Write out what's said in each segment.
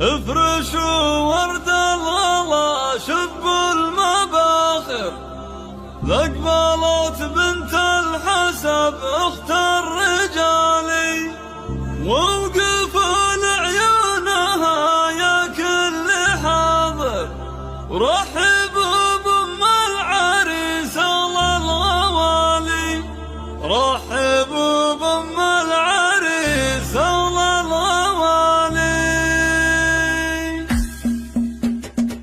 افرشوا ورد الغلا شب المباخر، لقبلت بنت الحسب اخت الرجال، ووقفوا لعيونها يا كل حاضر، رحبوا بام العريس الله الغوالي، رحبوا بام العريس الله الغوالي.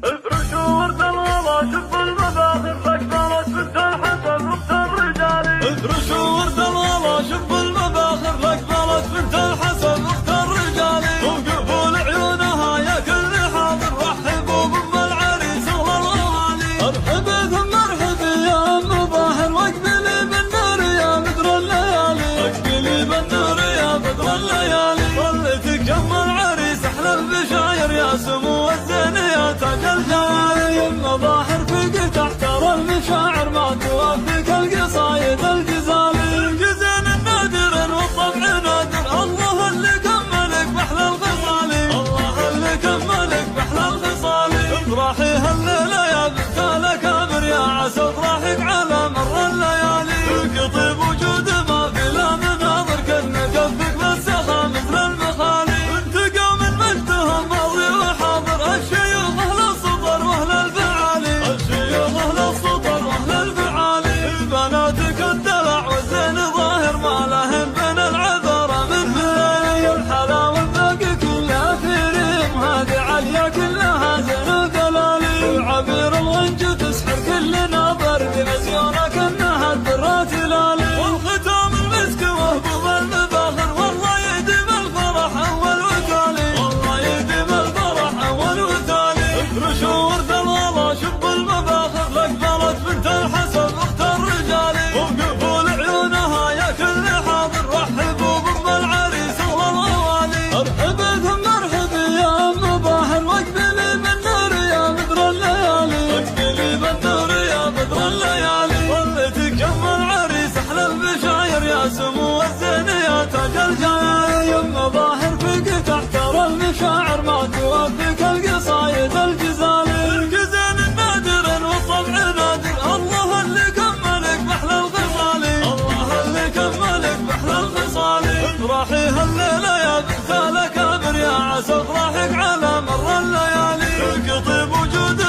افرشوا ورد الغلا شب المباخر، لقبلت بنت الحسب اخت الرجال، افرشوا ورد الغلا شب المباخر، لقبلت بنت الحسب اخت الرجال، وقفوا لعيونها يا كل حاضر، رحبوا بام العريس الله الغوالي. ارحبي ثم ارحبي يا ام ظاهر، واقبلي بالنور يا بدر الليالي، اقبلي بالنور يا بدر الليالي. ظلتك يم العريس احلى البشاير، يا سمو الزين يا تاج الجمال، يم ظاهر فيك تحتار المشاعر، ما توافق القصايد الغزالي. الجزين النادر والطبع نادر، الله اللي كملك بأحلى الخصالي، الله اللي كملك بأحلى الخصالي. افرحي هالليلة يا بنت الأكابر، يا عسى افرحك على مر الليالي، فيك طيب وجود ما في لا مناظر، كن كفك بالسخاء مثل المخالي. انت قوم مجدهم ماضي وحاضر، الشيوخ اهل السطر واهل الفعالي، الشيوخ اهل السطر واهل الفعالي. بناتك الدلع والزين ظاهر، ما لهم بين العذارى مثلي، الحلاوة الباقي كلها في ريم، هذه عليا كلها زين ودلالي. العبير الغنج تسحر كل ناظر، بمزيونك انها الدرات لالي، والختام المسك وهبوب المباخر، والله يديم الفرح اول وتالي، والله يديم الفرح اول وتالي. افرشوا ورد الغلا شب المباخر، لقبلت بنت الحسب اخت الرجال، وقفوا لعيونها يا كل حاضر، رحبوا بام العريس الله الغوالي. ارحبي ثم ارحبي يا ام ظاهر، واقبلي بالنور يا بدر الليالي، اقبلي بالنور يا بدر الليالي. ظلتك يم العريس احلى البشاير، يا سمو الزين يا تاج الجمال، يم ظاهر فيك تحتار المشاعر، ما توافق القصايد الغزالي. الجزين النادر والطبع نادر، الله اللي كملك بأحلى الخصالي، الله اللي كملك بأحلى الخصالي. افرحي هالليلة يا بنت الأكابر، يا عسى افرحك على مر الليالي، فيك طيب وجود